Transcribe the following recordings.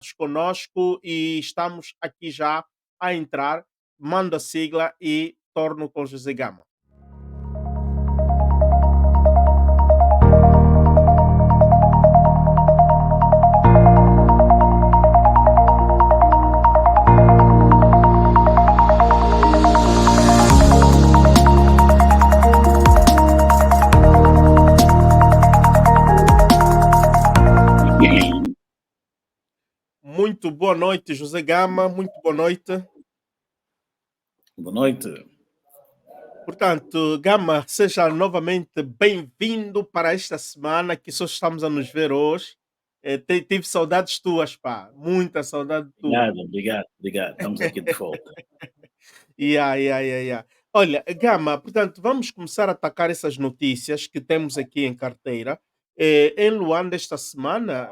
conectados conosco e estamos aqui já a entrar. Mando a sigla e torno com José Gama. Muito boa noite, José Gama. Muito boa noite. Boa noite. Portanto, Gama, seja novamente bem-vindo para esta semana que só estamos a nos ver hoje. Tive saudades tuas, pá. Muita saudade tua. Obrigado. Estamos aqui de volta. Yeah. Olha, Gama, portanto, vamos começar a atacar essas notícias que temos aqui em carteira. Em Luanda, esta semana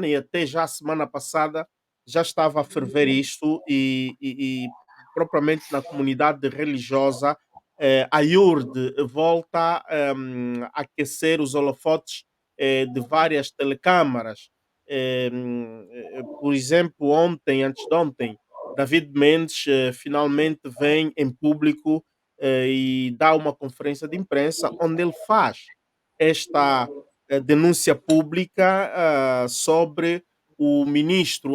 e até já a semana passada, já estava a ferver isto e propriamente na comunidade religiosa, a IURD volta a aquecer os holofotes de várias telecâmaras. Por exemplo, ontem, antes de ontem, David Mendes finalmente vem em público e dá uma conferência de imprensa onde ele faz esta denúncia pública sobre o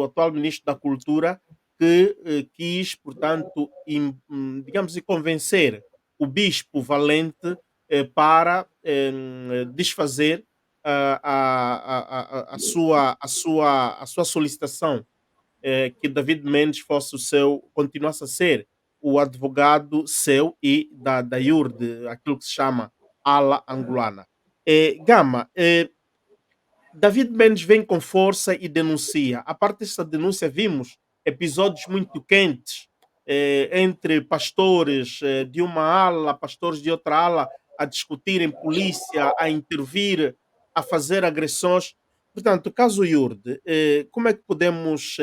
atual ministro da Cultura, que quis, portanto, digamos, e convencer o bispo Valente para desfazer a sua solicitação que David Mendes fosse continuasse a ser o advogado seu e da IURD, aquilo que se chama ala angolana. Gama, David Mendes vem com força e denuncia. A parte dessa denúncia, vimos episódios muito quentes entre pastores de uma ala, pastores de outra ala, a discutirem, polícia a intervir, a fazer agressões. Portanto, caso Iurde, como é que podemos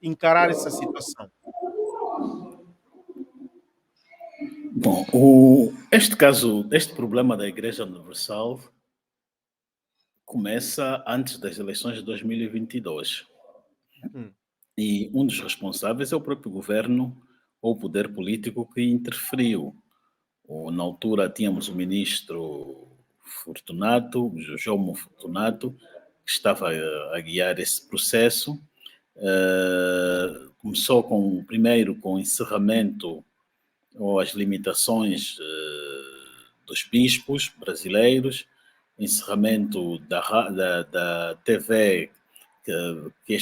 encarar essa situação? Bom, este problema da Igreja Universal começa antes das eleições de 2022. Hum, E um dos responsáveis é o próprio governo ou o poder político que interferiu. Na altura tínhamos o ministro Fortunato, João Fortunato, que estava a guiar esse processo. Começou primeiro com o encerramento ou as limitações dos bispos brasileiros, encerramento da TV que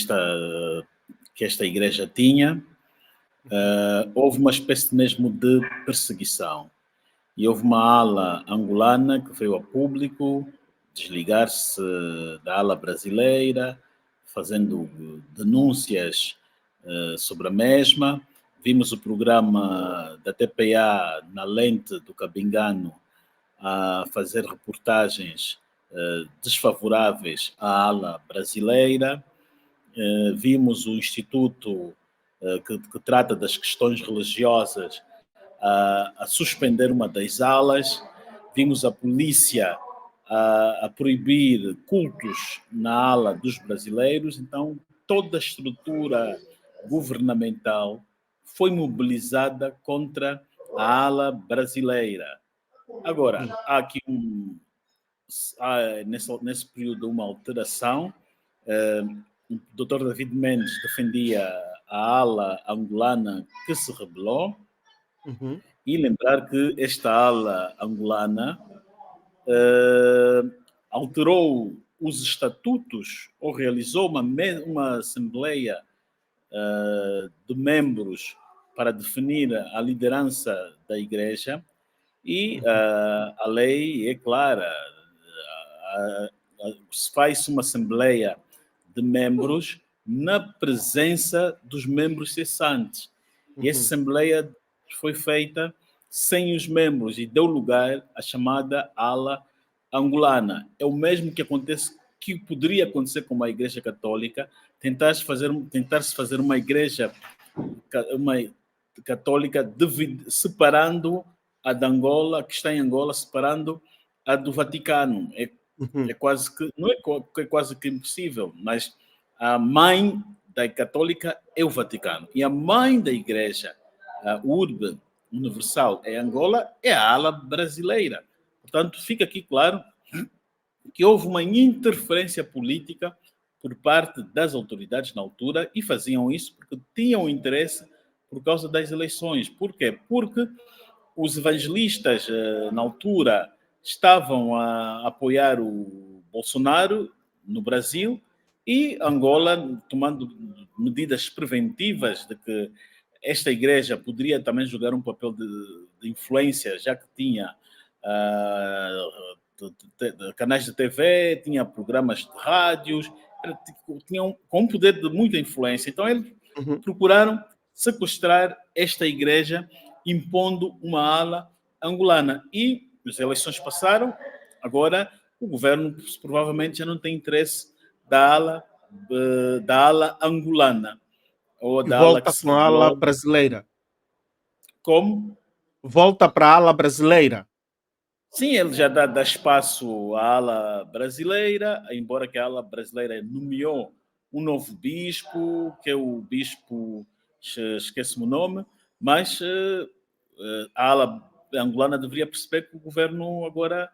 esta igreja tinha. Houve uma espécie mesmo de perseguição. E houve uma ala angolana que veio a público desligar-se da ala brasileira, fazendo denúncias sobre a mesma. Vimos o programa da TPA na lente do Cabingano a fazer reportagens desfavoráveis à ala brasileira. Vimos o Instituto que trata das questões religiosas a suspender uma das alas. Vimos a polícia a proibir cultos na ala dos brasileiros. Então, toda a estrutura governamental foi mobilizada contra a ala brasileira. Agora, há aqui nesse período uma alteração. O Dr. David Mendes defendia a ala angolana que se rebelou. uhum. E lembrar que esta ala angolana alterou os estatutos ou realizou uma assembleia de membros para definir a liderança da igreja e a lei é clara. Se faz uma assembleia de membros na presença dos membros cessantes. E essa assembleia foi feita sem os membros e deu lugar à chamada ala angolana. É o mesmo que poderia acontecer com a Igreja Católica, tentar-se fazer uma igreja católica separando a da Angola, que está em Angola, separando a do Vaticano. É quase que, não é quase que impossível, mas a mãe da católica é o Vaticano. E a mãe da igreja, a Urbe Universal em Angola, é a ala brasileira. Portanto, fica aqui claro que houve uma interferência política por parte das autoridades na altura e faziam isso porque tinham interesse por causa das eleições. Por quê? Porque os evangelistas, na altura, estavam a apoiar o Bolsonaro no Brasil e Angola tomando medidas preventivas de que esta igreja poderia também jogar um papel de influência, já que tinha canais de TV, tinha programas de rádios, tinham com um poder de muita influência. Então eles Uhum. procuraram sequestrar esta igreja, impondo uma ala angolana. E as eleições passaram, agora o governo provavelmente já não tem interesse da ala angolana, ou E da ala que volta se com a ala revelou brasileira. como. Volta para a ala brasileira. Sim, ele já dá espaço à ala brasileira, embora que a ala brasileira nomeou um novo bispo, que é o bispo, esquece-me o nome, mas a ala angolana deveria perceber que o governo agora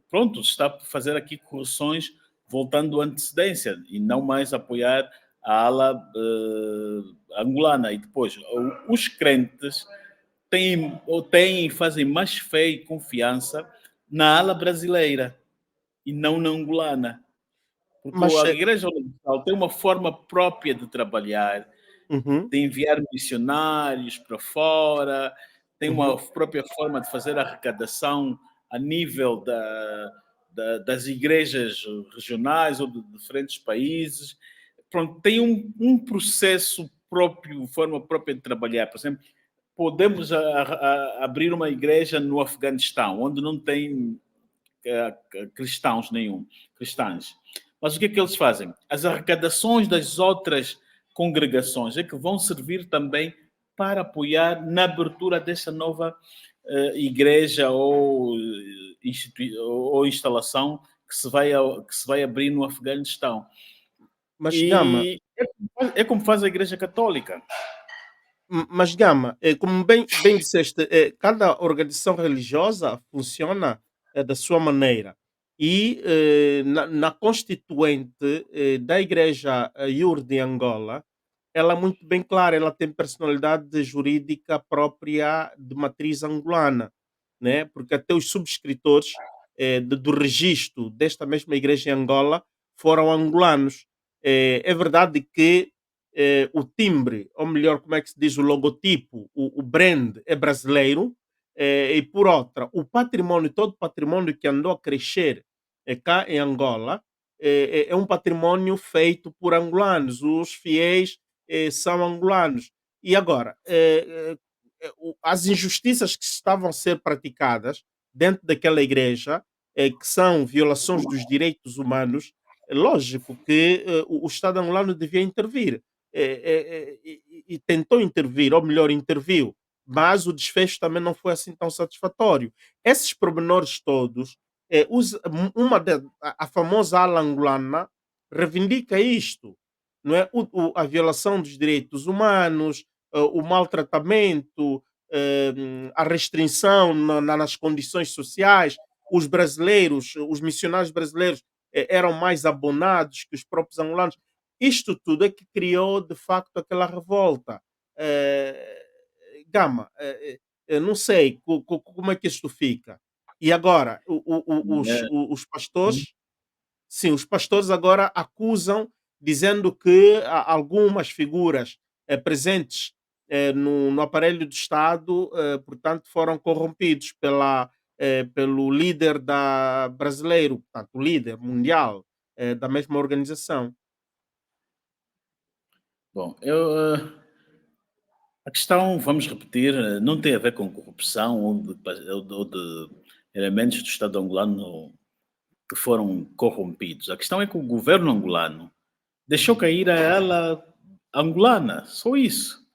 pronto, está a fazer aqui correções voltando à antecedência e não mais apoiar a ala angolana. E depois, os crentes fazem mais fé e confiança na ala brasileira e não na angolana. Porque Mas, a Igreja Universal tem uma forma própria de trabalhar, uhum, de enviar missionários para fora, tem uma uhum. própria forma de fazer arrecadação a nível das igrejas regionais ou de diferentes países. Pronto, tem um processo próprio, forma própria de trabalhar. Por exemplo, podemos abrir uma igreja no Afeganistão, onde não tem cristãos. Mas o que é que eles fazem? As arrecadações das outras congregações é que vão servir também para apoiar na abertura dessa nova igreja ou instalação que se vai abrir no Afeganistão. Mas Gama, E é como faz a Igreja Católica. mas Gama, como bem disseste, cada organização religiosa funciona da sua maneira. E na constituinte da Igreja IUR de Angola, ela é muito bem clara, ela tem personalidade jurídica própria de matriz angolana, né? Porque até os subscritores do registro desta mesma igreja em Angola foram angolanos. É verdade que o timbre, ou melhor, como é que se diz, o logotipo, o brand é brasileiro, e por outra, o patrimônio, todo o patrimônio que andou a crescer cá em Angola, é um patrimônio feito por angolanos, os fiéis são angolanos. E agora, as injustiças que estavam a ser praticadas dentro daquela igreja, que são violações dos direitos humanos, é lógico que o Estado angolano devia intervir. E tentou intervir, ou melhor, interviu, mas o desfecho também não foi assim tão satisfatório. Esses pormenores todos, a famosa ala angolana reivindica isto, não é? A violação dos direitos humanos, o maltratamento, a restrição nas condições sociais, os brasileiros, os missionários brasileiros eram mais abonados que os próprios angolanos. Isto tudo é que criou, de facto, aquela revolta. Eh, Gama, não sei como é que isto fica. E agora, os pastores, sim, os pastores agora acusam, dizendo que algumas figuras presentes no aparelho do Estado, portanto, foram corrompidos pelo líder brasileiro, portanto, o líder mundial da mesma organização. Bom, a questão, vamos repetir, não tem a ver com corrupção ou de elementos do Estado angolano que foram corrompidos. A questão é que o governo angolano deixou cair a ala angolana, só isso.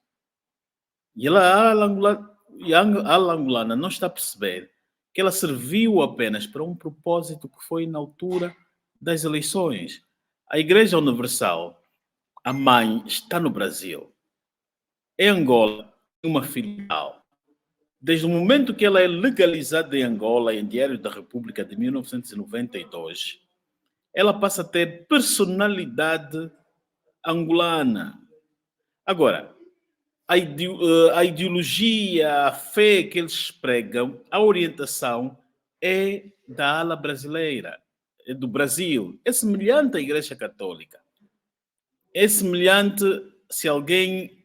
A ala angolana não está a perceber que ela serviu apenas para um propósito que foi na altura das eleições. A Igreja Universal, a mãe, está no Brasil. Em Angola, tem uma filial. Desde o momento que ela é legalizada em Angola, em Diário da República de 1992, ela passa a ter personalidade angolana. Agora, a ideologia, a fé que eles pregam, a orientação é da ala brasileira, é do Brasil. É semelhante à Igreja Católica. É semelhante se alguém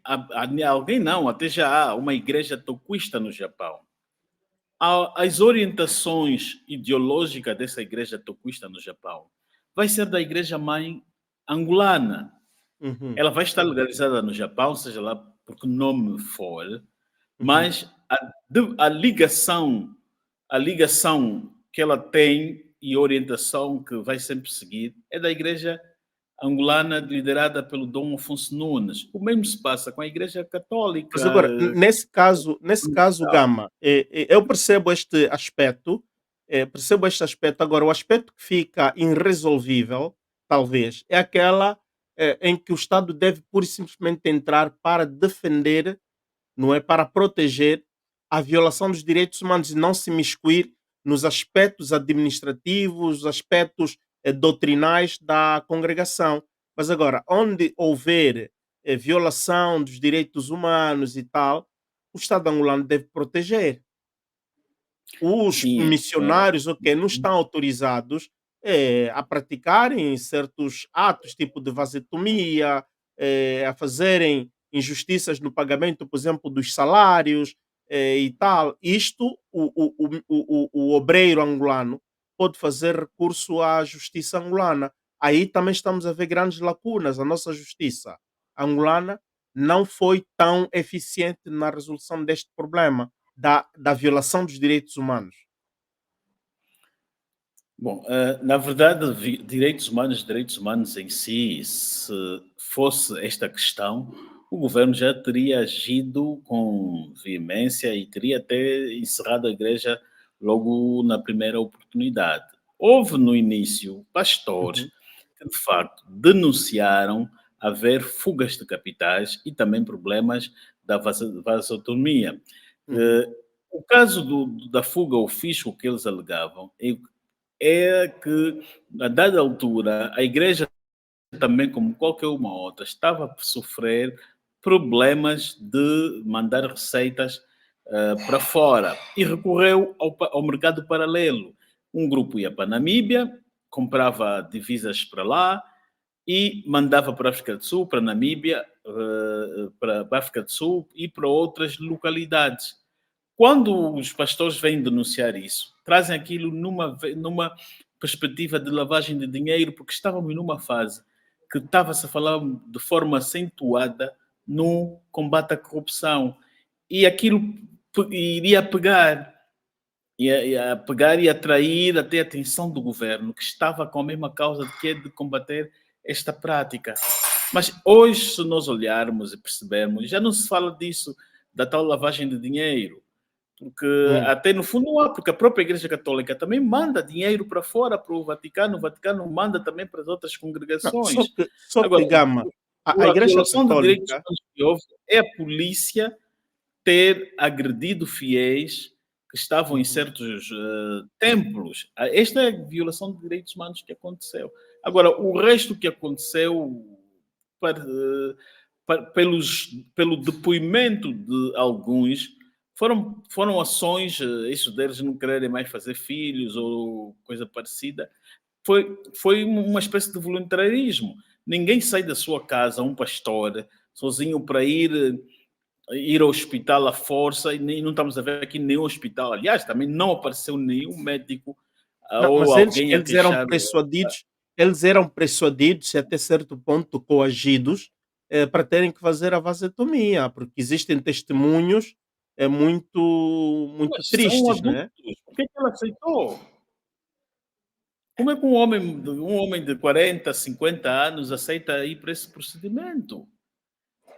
não, até já há uma igreja toquista no Japão. As orientações ideológicas dessa igreja toquista no Japão vai ser da igreja mãe angolana. Uhum, Ela vai estar legalizada no Japão, seja lá por que nome for, uhum. mas a ligação que ela tem e a orientação que vai sempre seguir é da igreja angolana liderada pelo Dom Afonso Nunes. O mesmo se passa com a igreja católica. Mas agora, nesse caso, Gama, eu percebo este aspecto. Agora, o aspecto que fica irresolvível, talvez, é aquela em que o Estado deve pura e simplesmente entrar para defender, não é? Para proteger a violação dos direitos humanos e não se miscuir nos aspectos administrativos, aspectos doutrinais da congregação. Mas agora, onde houver violação dos direitos humanos e tal, o Estado angolano deve proteger. Os Sim, missionários, ok, não estão autorizados a praticarem certos atos, tipo de vasectomia, a fazerem injustiças no pagamento, por exemplo, dos salários e tal. Isto, o obreiro angolano pode fazer recurso à justiça angolana. Aí também estamos a ver grandes lacunas. A nossa justiça angolana não foi tão eficiente na resolução deste problema da violação dos direitos humanos. bom, na verdade, direitos humanos em si, se fosse esta questão, o governo já teria agido com veemência e teria até encerrado a igreja logo na primeira oportunidade. Houve no início pastores Uhum, que, de facto, denunciaram haver fugas de capitais e também problemas da vasotomia. uhum. O caso da fuga ao fisco que eles alegavam é que, a dada altura, a igreja também, como qualquer uma outra, estava a sofrer problemas de mandar receitas para fora e recorreu ao mercado paralelo. Um grupo ia para a Namíbia, comprava divisas para lá e mandava para a África do Sul, para a Namíbia, para a África do Sul e para outras localidades. Quando os pastores vêm denunciar isso, trazem aquilo numa perspectiva de lavagem de dinheiro, porque estávamos numa fase que estava-se a falar de forma acentuada no combate à corrupção. E aquilo iria pegar, ia pegar e atrair até a atenção do governo, que estava com a mesma causa que é de combater esta prática. Mas hoje, se nós olharmos e percebermos, já não se fala disso, da tal lavagem de dinheiro, porque Hum. até no fundo não há, porque a própria Igreja Católica também manda dinheiro para fora, para o Vaticano manda também para as outras Não, só congregações. que, só Agora, que Gama, a a Igreja violação de direitos Católica. humanos que houve é a polícia ter agredido fiéis que estavam em Uhum. certos templos. Esta é a violação de direitos humanos que aconteceu. Agora, o resto que aconteceu para, pelo depoimento de alguns, foram ações, isso deles não quererem mais fazer filhos ou coisa parecida, foi uma espécie de voluntarismo. Ninguém sai da sua casa, um pastor, sozinho para ir ao hospital à força, e nem, não estamos a ver aqui nenhum hospital. Aliás, também não apareceu nenhum médico Não, ou mas eles alguém a eles eram queixar. persuadidos e até certo ponto coagidos, para terem que fazer a vasectomia, porque existem testemunhos, muito Mas são tristes, adultos, né. por que é que ela aceitou? Como é que um homem de 40, 50 anos aceita ir para esse procedimento?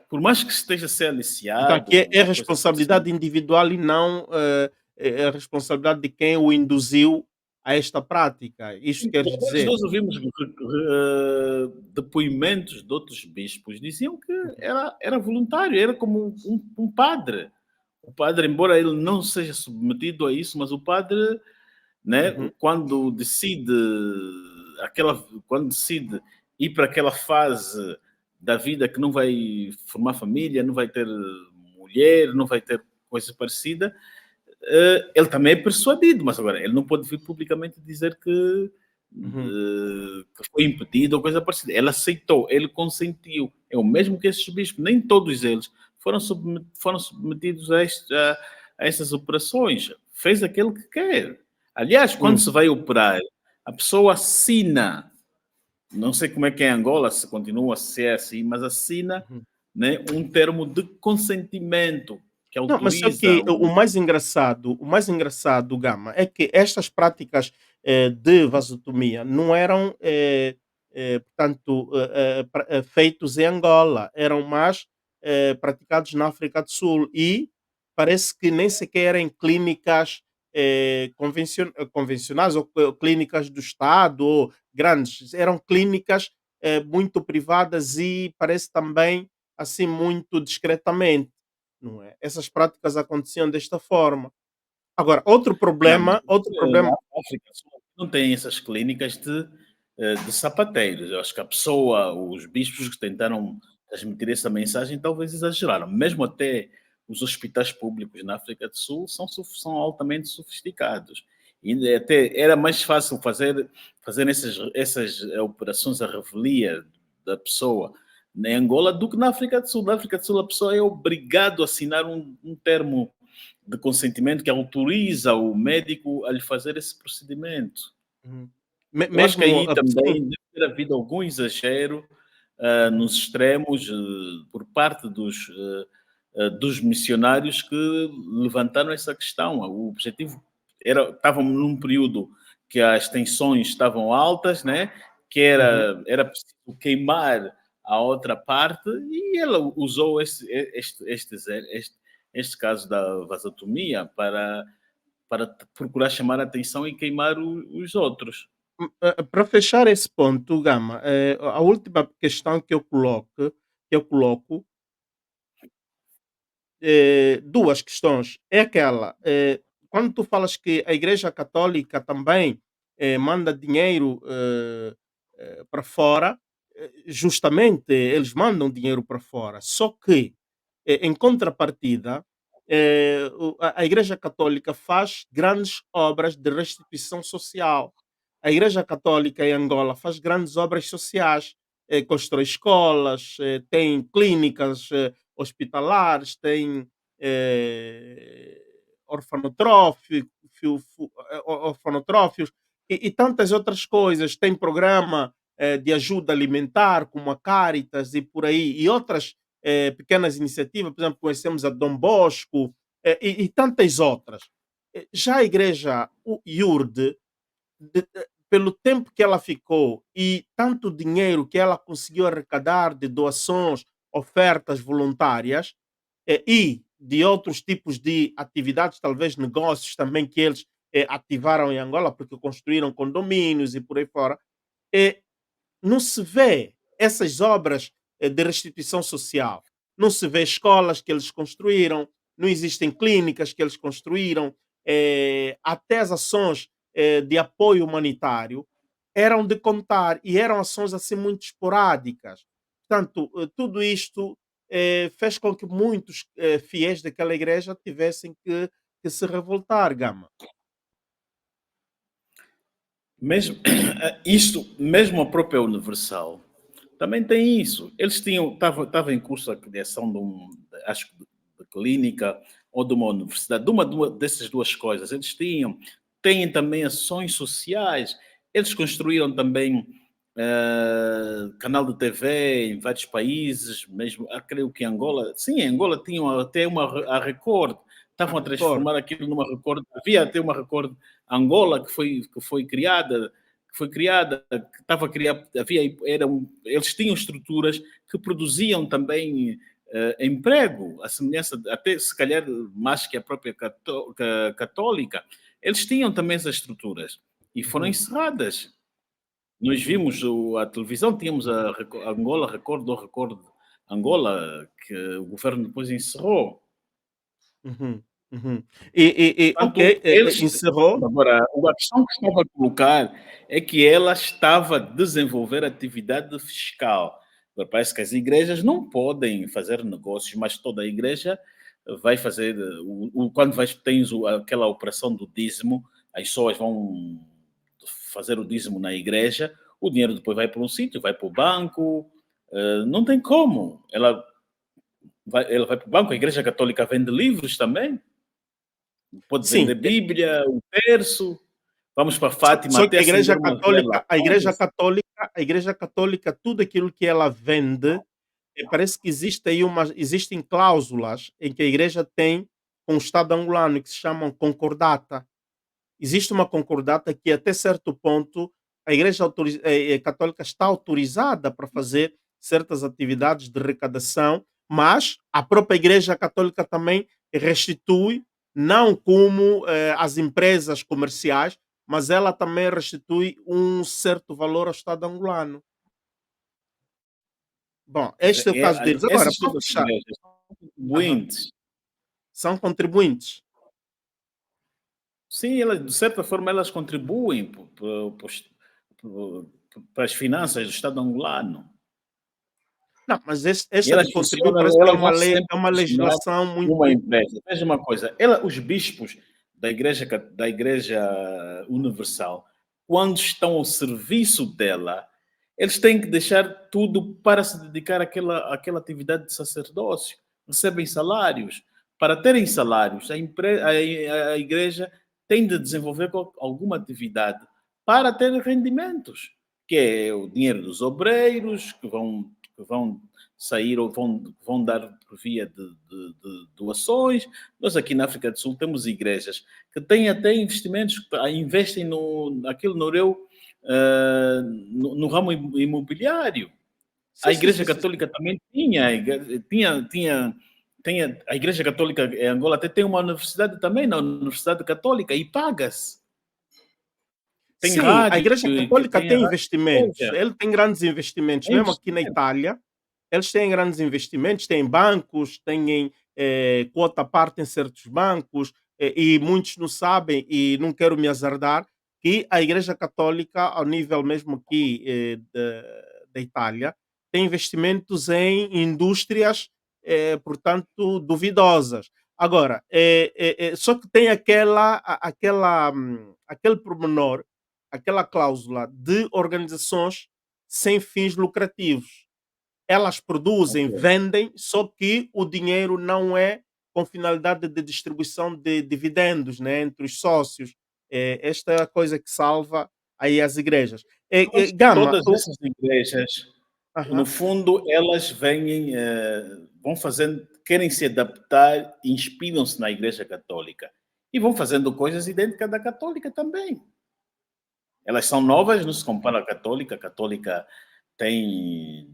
Por mais que esteja a ser Então aliciado aqui é ou coisa parecida. responsabilidade individual e não, é a responsabilidade de quem o induziu a esta prática. Isto queres Depois dizer? nós ouvimos depoimentos de outros bispos diziam que era voluntário, era como um padre. O padre, embora ele não seja submetido a isso, mas o padre, né, uhum, quando decide quando decide ir para aquela fase da vida que não vai formar família, não vai ter mulher, não vai ter coisa parecida, ele também é persuadido, mas agora ele não pode vir publicamente dizer uhum. que foi impedido ou coisa parecida. Ele aceitou, ele consentiu. É o mesmo que esses bispos, nem todos eles foram submetidos a essas operações. Fez aquele que quer. Aliás, quando Hum. se vai operar, a pessoa assina, não sei como é que é em Angola, se continua a ser assim, mas assina, Uhum. né, um termo de consentimento que Não, mas só autoriza que o mais engraçado, Gama, é que estas práticas, de vasotomia não eram, portanto, feitos em Angola, eram mais, praticados na África do Sul e parece que nem sequer eram em clínicas, convencionais ou clínicas do Estado ou grandes, eram clínicas, muito privadas e parece também, assim, muito discretamente. Não é? Essas práticas aconteciam desta forma. Agora, Não, mas outro na problema África do Sul não tem essas clínicas de sapateiros. Eu acho que a pessoa, os bispos que tentaram transmitir essa mensagem, talvez exageraram. Mesmo até os hospitais públicos na África do Sul são altamente sofisticados. E até era mais fácil fazer essas operações à revelia da pessoa em Angola do que na África do Sul. Na África do Sul, a pessoa é obrigada a assinar um termo de consentimento que autoriza o médico a lhe fazer esse procedimento. uhum, Eu acho que mesmo aí sim, também deve ter havido algum exagero uhum, nos extremos por parte dos missionários que levantaram essa questão. O objetivo estavam num período que as tensões estavam altas, né? Que uhum. era preciso queimar a outra parte e ela usou este caso da vasotomia para procurar chamar a atenção e queimar os outros. Para fechar esse ponto, Gama, a última questão que eu coloco 2 questões. É aquela, quando tu falas que a Igreja Católica também, manda dinheiro, para fora, justamente eles mandam dinheiro para fora, só que, em contrapartida, a Igreja Católica faz grandes obras de restituição social. A Igreja Católica em Angola faz grandes obras sociais, constrói escolas, tem clínicas, hospitalares, tem eh, orfanotrófico, orfanotrófios e tantas outras coisas. Tem programa de ajuda alimentar, como a Caritas e por aí, e outras pequenas iniciativas, por exemplo, conhecemos a Dom Bosco e tantas outras. Já a igreja IURD, pelo tempo que ela ficou e tanto dinheiro que ela conseguiu arrecadar de doações, ofertas voluntárias e de outros tipos de atividades, talvez negócios também que eles ativaram em Angola, porque construíram condomínios e por aí fora, eh, não se vê essas obras de restituição social. Não se vê escolas que eles construíram, não existem clínicas que eles construíram, até as ações de apoio humanitário eram de contar e eram ações assim muito esporádicas. Portanto, tudo isto fez com que muitos fiéis daquela igreja tivessem que se revoltar, Gama. Mesmo, mesmo a própria Universal também tem isso. Eles estava em curso a criação acho que de clínica ou de uma universidade, de uma dessas duas coisas. Têm também ações sociais. Eles construíram também canal de TV em vários países, mesmo, creio que em Angola. Sim, em Angola tinham até a Record. Ah, Estavam a recordo. transformar aquilo numa Record. Havia até uma Record Angola que foi criada, que estava a criar, eles tinham estruturas que produziam também emprego, a semelhança, até se calhar mais que a própria católica, eles tinham também essas estruturas e foram Uhum. encerradas. Nós Uhum, vimos a televisão, tínhamos a Angola Record, ou Record Angola, que o governo depois encerrou. uhum, uhum. Ok, Portanto, eles. encerrou. Agora, a questão que estava a colocar é que ela estava a desenvolver atividade fiscal. Agora, parece que as igrejas não podem fazer negócios, mas toda a igreja vai fazer. Quando tens aquela operação do dízimo, as pessoas vão fazer o dízimo na igreja, o dinheiro depois vai para um sítio, vai para o banco, não tem como. Ela vai para o banco, a Igreja Católica vende livros também, pode Sim, vender Bíblia, o terço. Vamos para Fátima só que até acender uma vela. A Igreja Católica, tudo aquilo que ela vende, parece que existem cláusulas em que a igreja tem com o Estado angolano que se chamam concordata. Existe uma concordata que até certo ponto a igreja católica está autorizada para fazer certas atividades de arrecadação, mas a própria igreja católica também restitui, não como as empresas comerciais, mas ela também restitui um certo valor ao Estado angolano. Bom, Quer dizer, este é o caso deles. Agora, essas para duas fechar, igrejas são aham, contribuintes. são contribuintes. Sim, elas, de certa forma, elas contribuem para as finanças do Estado angolano. Não, mas E esta de elas contribuir funcionam, parece que elas vão é sempre uma funcionar legislação como uma muito. empresa. Veja uma coisa, os bispos da igreja Universal, quando estão ao serviço dela, eles têm que deixar tudo para se dedicar àquela atividade de sacerdócio. Recebem salários. Para terem salários, a igreja tem de desenvolver alguma atividade para ter rendimentos, que é o dinheiro dos obreiros, que vão sair ou vão dar por via de doações. Nós aqui na África do Sul temos igrejas que têm até investimentos, que investem naquilo no Eureu, no ramo imobiliário. A Sim, sim, Igreja sim, sim, sim. Católica também tinha a Igreja Católica em Angola até tem uma universidade também, na Universidade Católica, e paga-se. Tem Sim, a rádio, Igreja que Católica tem a tem rádio investimentos. igreja. Ele tem grandes investimentos, É mesmo aqui na investimento. Itália, eles têm grandes investimentos, têm bancos, têm quota parte em certos bancos, e muitos não sabem, e não quero me azardar, que a Igreja Católica, ao nível mesmo aqui da Itália, tem investimentos em indústrias, portanto, duvidosas. Agora, só que tem aquele pormenor, aquela cláusula de organizações sem fins lucrativos. Elas produzem, Ok. vendem, só que o dinheiro não é com finalidade de distribuição de dividendos, né, entre os sócios. Esta é a coisa que salva aí as igrejas. Mas Gama, todas essas igrejas, no aham. fundo, elas vão fazendo, querem se adaptar, inspiram-se na Igreja Católica e vão fazendo coisas idênticas da Católica também. Elas são novas, não se compara à Católica. A Católica tem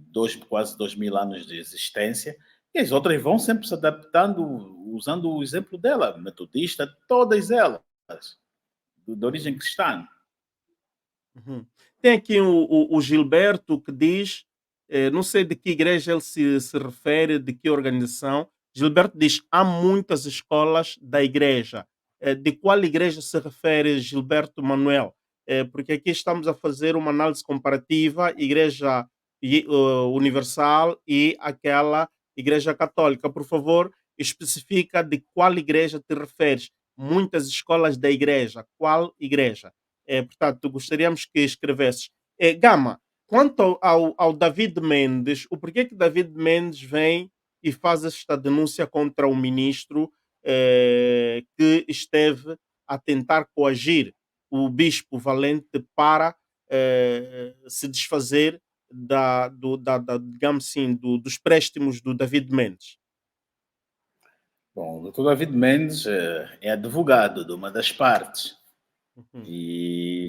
quase 2000 anos de existência e as outras vão sempre se adaptando, usando o exemplo dela, metodista, todas elas, de origem cristã. Uhum. Tem aqui o Gilberto que diz, não sei de que igreja ele se refere, de que organização. Gilberto diz: há muitas escolas da igreja. De qual igreja se refere Gilberto Manuel? Porque aqui estamos a fazer uma análise comparativa, Igreja Universal e aquela Igreja Católica. Por favor, especifica de qual igreja te referes. Muitas escolas da igreja. Qual igreja? Portanto, gostaríamos que escrevesses. Gama, quanto ao David Mendes, o porquê que David Mendes vem e faz esta denúncia contra o ministro que esteve a tentar coagir o bispo Valente para se desfazer digamos assim, dos préstimos do David Mendes? Bom, o doutor David Mendes é advogado de uma das partes Uhum. e,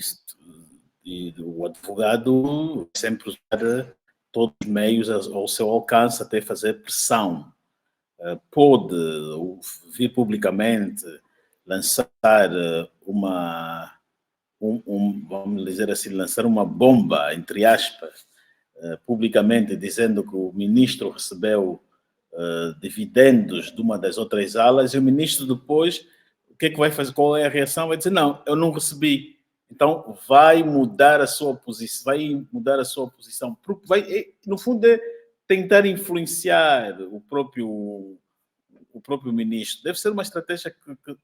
e o advogado sempre usar todos os meios ao seu alcance até fazer pressão. Pôde vir publicamente lançar vamos dizer assim, lançar uma bomba, entre aspas, publicamente, dizendo que o ministro recebeu dividendos de uma das outras alas, e o ministro depois, o que é que vai fazer? Qual é a reação? Vai dizer, não, eu não recebi. Então, vai mudar a sua posição, porque no fundo, é tentar influenciar o próprio ministro. Deve ser uma estratégia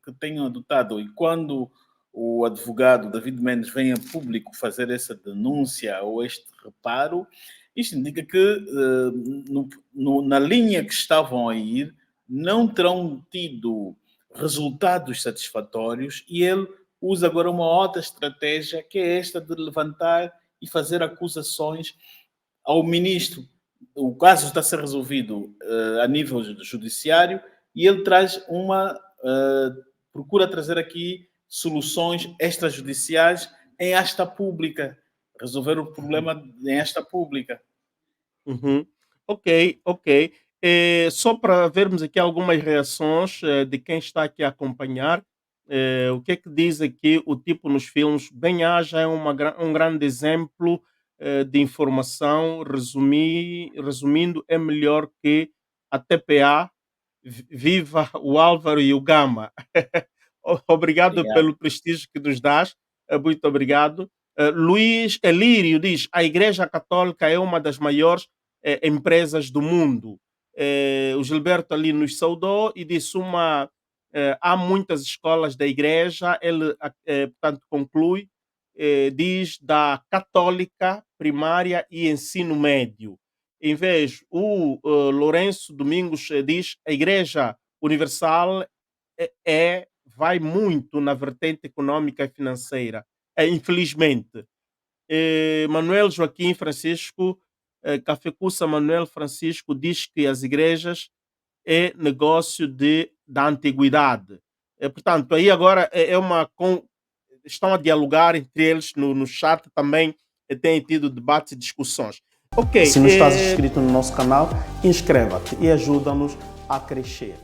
que tenham adotado. E quando o advogado David Mendes vem a público fazer essa denúncia ou este reparo, isto indica que na linha que estavam a ir não terão tido resultados satisfatórios, e ele usa agora uma outra estratégia, que é esta de levantar e fazer acusações ao ministro. O caso está a ser resolvido a nível judiciário, e ele traz procura trazer aqui soluções extrajudiciais em asta pública, resolver o problema em asta pública. Uhum. Ok, ok. Só para vermos aqui algumas reações de quem está aqui a acompanhar, o que é que diz aqui o tipo nos filmes? Bem-Aja é um grande exemplo de informação. Resumindo, é melhor que a TPA. Viva o Álvaro e o Gama. Obrigado Obrigado. pelo prestígio que nos dás. Muito obrigado. Luiz Elírio diz: a Igreja Católica é uma das maiores empresas do mundo. O Gilberto ali nos saudou e disse: há muitas escolas da Igreja. Ele, portanto, conclui, diz da Católica, primária e ensino médio. Em vez, o Lourenço Domingos diz: a Igreja Universal vai muito na vertente econômica e financeira, infelizmente. Manuel Joaquim Francisco, Cafecuça Manuel Francisco, diz que as igrejas é negócio da antiguidade. Portanto, aí agora estão a dialogar entre eles no chat também, têm tido debates e discussões. Ok. Se não estás inscrito no nosso canal, inscreva-te e ajuda-nos a crescer.